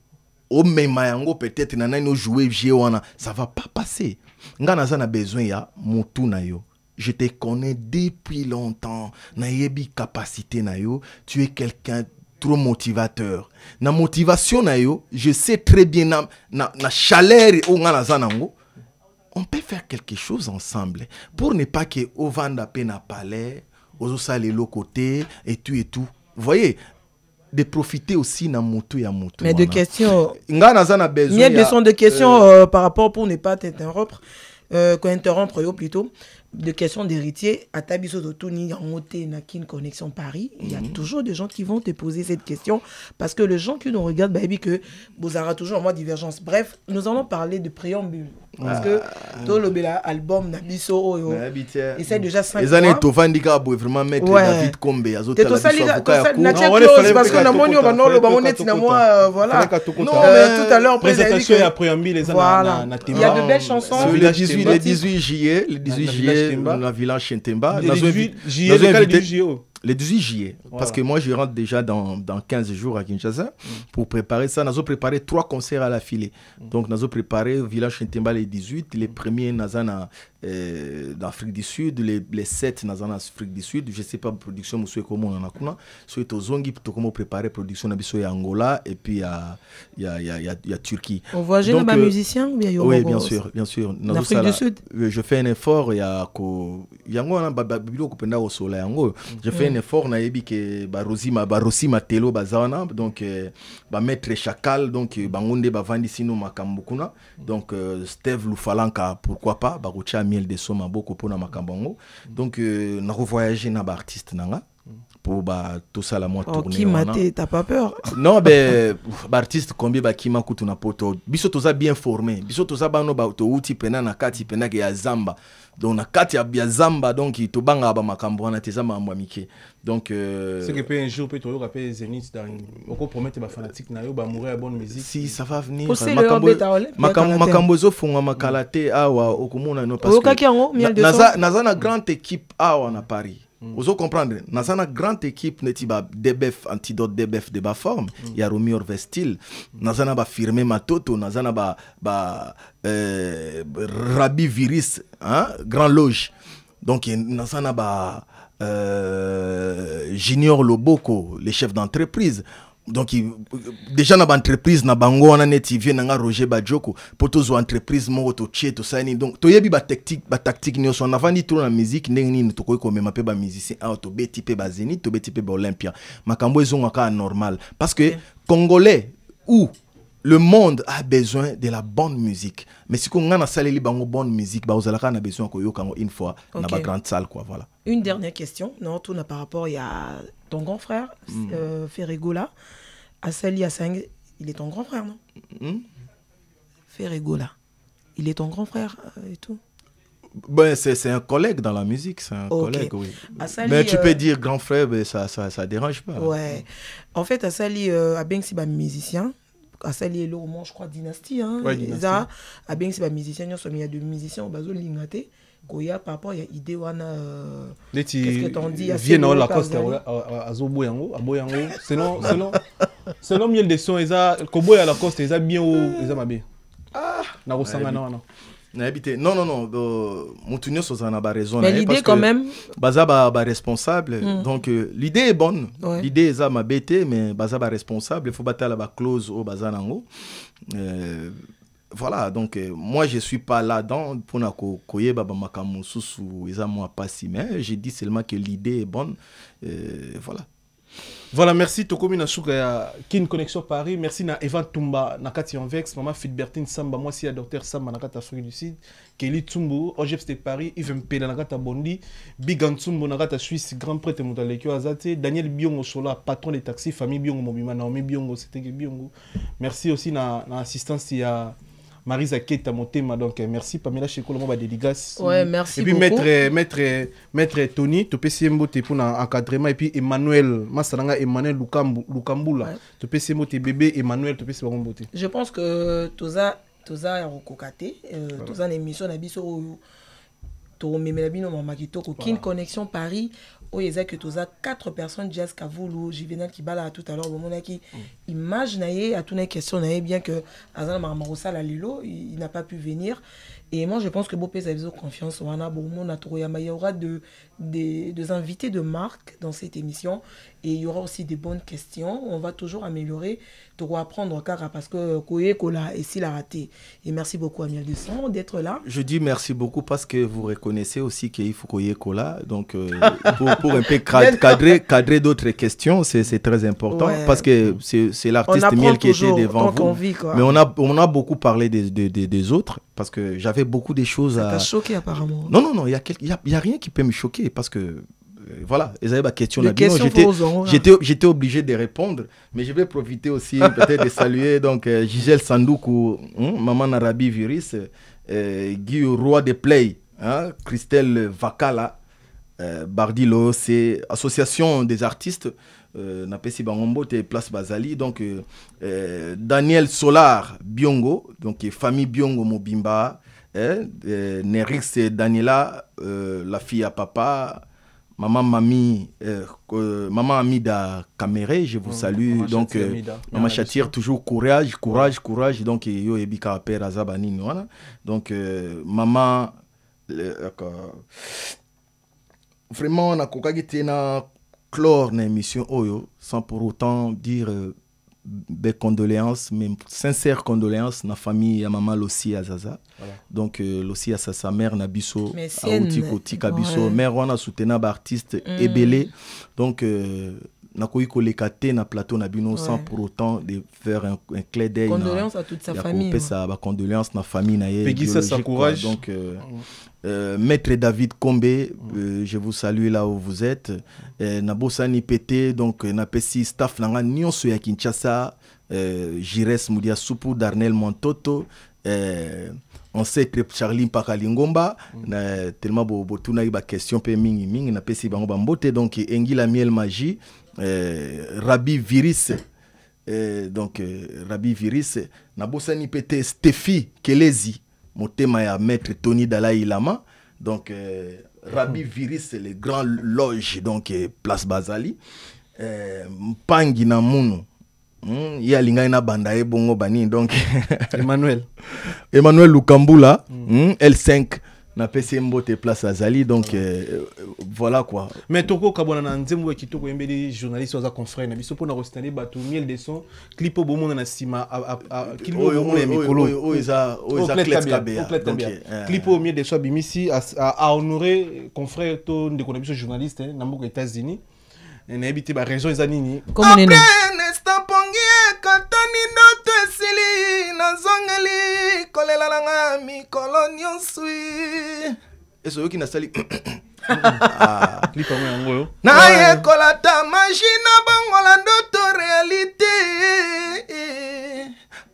o mema yango peut-être na nani o jouer vie wana ça va pas passer nga naza na besoin ya mutu na yo je te connais depuis longtemps na yebi capacité na yo tu es quelqu'un trop motivateur na motivation na yo je sais très bien na chaleur o nga naza nango. On peut faire quelque chose ensemble pour ne pas que au vanda pena palais, aux salles le côté et tout. Vous voyez, de profiter aussi na moto ya moto. Mais de questions. Ngana besoin. Il y a besoin de questions par rapport pour ne pas t'interrompre, interrompre plutôt. De questions d'héritier à Tabiso Dotoni en moté na Kin Connexion Paris, il y a toujours des gens qui vont te poser cette question parce que les gens qui nous regardent bah que vous aurez toujours en mode divergence. Bref, nous allons parler de préambule parce que tout le album Nabiso et c'est déjà 5 mois. Les années Tovandika boy vraiment mettre David Kombe azote la biso parce que na moni on va le bamonet na moi voilà. Non mais tout à l'heure présentation et préambule les années il y a de belles chansons. Le 18 juillet la village Chentemba. Le 18 juillet. Voilà. Parce que moi, je rentre déjà dans 15 jours à Kinshasa pour préparer ça. Nous avons préparé 3 concerts à la filée. Donc, nous avons préparé village Chentemba les 18, les premiers dans l'Afrique du Sud, les 7 dans l'Afrique du Sud. Je ne sais pas, production, monsieur, comment on en a connu. Soit aux Zongi, comment préparer production à Angola et puis il y a Turquie. On voit jeune musicien ou bien oui, bien sûr. L'Afrique du Sud. Je fais un effort. Il y a je fais un effort na yebi ke barosi matelo bazana donc mettre chacal donc bangonde bavandi sino makambo kuna donc Steve Lufalanka pourquoi pas barocha miel de soma beaucoup pona makambo donc na revoyager na ba artiste nanga pour tout ça la moi tourner. Qui maté, t'as pas peur? Non, ben, artiste combien ba qui m'a coûté na poto. Biso toza bien formé. Biso toza ba no ba to uti pena na kati pena ke ya zamba. Donc na kati ya zamba donc to banga ba makambo na teza mambo mike. Donc c'est que peut un jour peut to rappeler Zénith dans on promettre ba fanatique na yo ba mourir à bonne musique. Si ça va venir. Makambo zo fonga makalate awa okomona no parce que naza na grande équipe awa na Paris. Vous allez comprendre, dans une grande équipe, nous avons DBF, Antidote DBF de bas forme, il y a Romy Orvestil, nous avons firmé Matoto, nous avons Rabi Viris, Grand Loge. Donc, nous avons Junior Loboko, le chef d'entreprise. Donc déjà na entreprise na bango wana neti vient nga Roger Badjoko poto zo entreprise mo to tché to sani donc to yebi ba tactique nyoso na vandi trop na musique ndenge ni to koyi ko mema pe ba musicien to beti pe ba Zénith to beti pe ba Olympia makambo ezonga ka normal parce que congolais ou le monde a besoin de la bonne musique mais si qu'on a saleli bango bonne musique ba ozalaka na besoin ko yo kango une fois na ba grande salle quoi voilà. Une dernière question non tout na par rapport il y a ton grand frère Ferregola Asali Asang, il est ton grand frère, non? Ferregola, il est ton grand frère et tout? Ben, c'est un collègue dans la musique, c'est un collègue, oui. Asali, mais tu peux dire grand frère, mais ça dérange pas. Ouais. En fait, Asali a bien que c'est un musicien. Asali est le roman, je crois, Dynastie. Hein? Ouais, Dynastie. A bien que c'est un musicien, il y a deux musiciens au bazo Lingate. Koya par rapport il y a idée wana qu'est-ce que t'en dis vienne la coste à Zoboyango selon miel de son eza kobo ya la coste eza bien ou eza mabe na kosanga na wana na habité non mutunyo sozana ba raison mais l'idée quand même baza ba responsable donc l'idée est bonne l'idée eza mabete mais baza ba responsable il faut battre la clause au baza nango voilà, donc moi je suis pas là-dedans pour na koye baba makamususu eza moi pas si mais j'ai dit seulement que l'idée est bonne voilà. Voilà, merci Tokomi na suka ya Kin Connexion Paris, merci na Evan Tumba na kati en Vex, maman Fitbertine Samba, moi aussi à docteur Samba na kati Afrique du Sud, Kelly Tumbu, OGF State Paris, Yves Mpela na kati Bondi, Big Antumbo na kati Suisse, grand prêtre Moutalekio Azate, Daniel Biongo Sola, patron des taxis, famille Biongo Mobima, Naomi Biongo, c'était Biongo. Merci aussi na assistance ya Marisa Keta Motema, donc merci Pamela Cheko, le dédicace. Ouais, merci et puis beaucoup. maître Tony, tu peux essayer pour l'encadrement, et puis Emmanuel, Masaranga Emmanuel Lukambula, tu peux essayer bébé Emmanuel, tu peux essayer de. Je pense que Toza a recocate, Toza une émission d'abisso, to memelabino mamakito, Kin Connexion Paris. Il y a que tu as 4 personnes, Jazz Kavoulou, Jivenal qui bala tout à l'heure, qui imagine à toutes les questions, bien que Azan Marmarosa Lalilo, il n'a pas pu venir. Et moi, je pense que Bopé a besoin de confiance. Il y aura des invités de marque dans cette émission. Et il y aura aussi des bonnes questions. On va toujours améliorer, toujours apprendre parce que Koye Kola et s'il a raté. Et merci beaucoup, Amiel Desson, d'être là. Je dis merci beaucoup parce que vous reconnaissez aussi qu'il faut Koye Kola. Donc, pour un peu cadrer d'autres questions, c'est très important parce que c'est l'artiste Miel qui était devant vous. Mais on a beaucoup parlé des autres parce que j'avais beaucoup de choses à... Ça t'a choqué apparemment. Non, il y a rien qui peut me choquer parce que voilà, ils avaient ma question. J'étais obligé de répondre, mais je vais profiter aussi peut-être de saluer donc Gisèle Sandoukou, Maman Narabi Viris, Guy Roi de Play, Christelle Vakala, Bardilo, c'est Association des artistes, Napesi Bangombo, Place Bazali, donc Daniel Solar Biongo, donc famille Biongo Mobimba, Nerix et Daniela, la fille à papa. Maman Amida Kamere, je vous salue. Maman donc, Maman Chatir, toujours courage. Donc, yo ebika père Azabani noana. Donc, maman, vraiment, on a kokagité na clore na émission Oyo, sans pour autant dire des condoléances, même sincères condoléances na famille à maman Lossi Azaza. Voilà. Donc Lossi à sa mère Nabiso Aouti Koti Kabiso, mère on a soutenu artiste Ebele. Donc nakoki koleka te na plateau na bino sans pour autant de faire un clin d'œil. Condoléances à toute sa famille. Ça ba condoléances na famille na ye. Peggy ça courage. Donc Maître David Kombe, je vous salue là où vous êtes. Nabosani Pété, donc napesi staff nanga nyonso ya Kinshasa, Jires Moudia Soupou, Darnel Montoto, ancêtre Charlie Pakalingomba, tellement botuna ba question pe mingi mingi napesi bango bambote, donc Engila Miel Magie, Rabbi Viris, donc Rabbi Viris, Nabosani Pété, Stéphie Kelezi, motema ya Maître Tony Dalai Lama, donc Rabbi Viris, le grand loge, donc Place Bazali, Mpangi na Munu, il y a l'ingana bandae bongo bani, donc Emmanuel Lukambula, L5 na PCMBO te Place Bazali, donc voilà quoi. Mais toko kabona na nzembo kitoko yembeli journaliste oza confrère na biso pona rostani batu miel de son clip au bomona na sima clipo bomona mikolo oza Clet Kabea, donc clip au miel de son bimisi à honorer confrère to ndeko na biso journaliste na mboka États-Unis na habité ba raison ezanini comme neno katani ndoto esili nazongeli kolela nanga mikolo nyonsui eso yoki nasali clip yango na kolata machine bongola ndoto réalité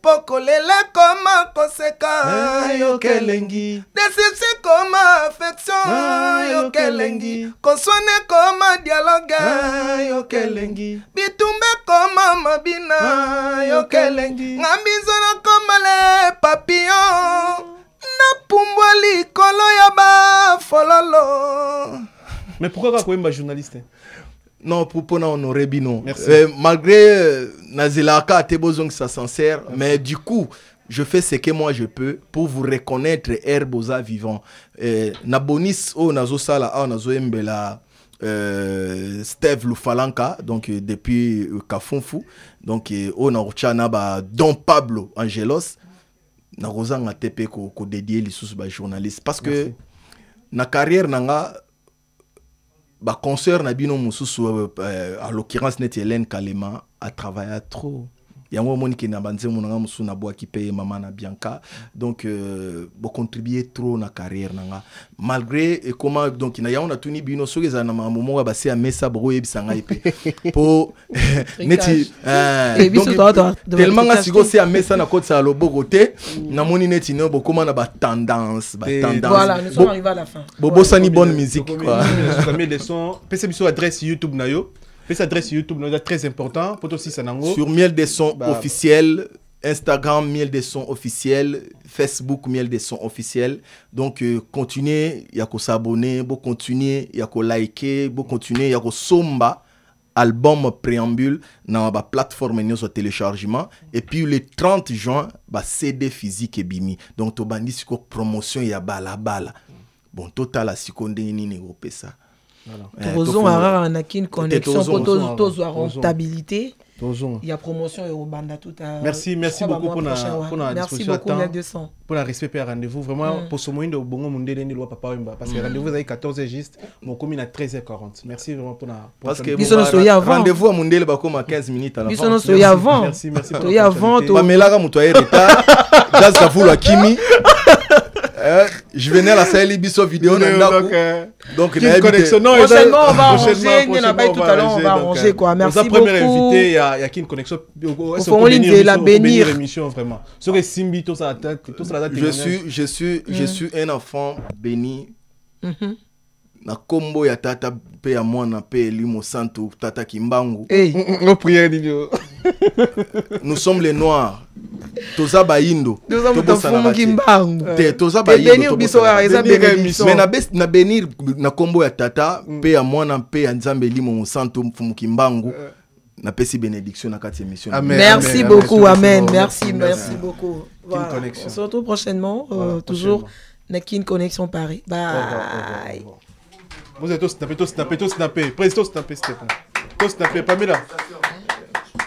pokolela koma koseka yo kelengi déception koma affection yo kelengi kosone koma dialogue yo kelengi bitumbe koma mabina yo kelengi ngambizona koma le papillon na pumbwa likolo ya ba fololo. Mais pourquoi quand même journaliste? Non, pour honorer Bino. Malgré Nazilaka, t'es besoin que ça sincère, mais du coup, je fais ce que moi je peux pour vous reconnaître Herbosa vivant. Nabonis o nazo sala o nazo embela Steve Lufalanka, donc depuis Kafunfu, donc o na ochana ba Don Pablo Angelos, na rozanga tepe ko dédier les sous ba journaliste parce que na carrière nanga ba concert na bino mususu à l'occurrence net Hélène Kalema a travaillé trop. Yango monique na banze munanga musu na boa ki paye maman na Bianca, donc bo contribuer trop na carrière nanga malgré comment donc na yaona tuni bino sogeza na mamomo ba se messa bro yebisanga ipe po neti tellement nga sigo se messa na côté sa loboko te na moni neti no bo comment na ba tendance voilà nous sommes arrivés à la fin bobo sani bonne musique quoi les sons PC biso adresse YouTube na yo. Cette adresse YouTube est très important pour aussi Sanango. Sur Miel des Sons officiel, Instagram Miel des Sons officiel, Facebook Miel des Sons officiel. Donc continuez, il y a qu'à s'abonner, bon continuer, il y a qu'à liker, bon continuer, il y a qu'à somba album préambule dans la plateforme de téléchargement et puis le 30 juin bah CD physique et bimi. Donc to bandi siko promotion ya bala bala. Bon total à seconde ni négocier ça. Tozo a une connexion pour Tozo a rentabilité. Il y a promotion et au banda tout à. Merci beaucoup pour la merci beaucoup pour la respect et rendez-vous vraiment pour ce moment de bongo mundele ni loi papa wimba parce que rendez-vous est 14h juste mon commune à 13h40. Merci vraiment pour la parce que rendez-vous à mundele ba comme à 15 minutes à l'avance. Biso no avant. Merci pour la avant. Pamela ga muto retard. Jazz Kafulu Akimi. Je venais à la salle Biso vidéo donc une connexion non prochainement on va arranger tout à l'heure on va arranger quoi. Merci beaucoup. Premier invité il y a qui une connexion faut venir la bénir émission vraiment sur les Simbi tout ça je suis un enfant béni na kombo ya tata pe ya mwana pe limo santo tata Kimbangu nos prières divino. Nous sommes les noirs toza baindo toza Kimbangu toza baindo mais na bénir na kombo ya tata pe ya mwana pe ya nzambe limo santo mfumu Kimbangu na pesi bénédiction na kati émission. Merci beaucoup, amen. Merci beaucoup. Voilà. On se retrouve prochainement toujours na Kin Connexion Paris. Bye. Vous êtes tous snappés. Président snappé, Stéphane. Tous snappés, Pamela.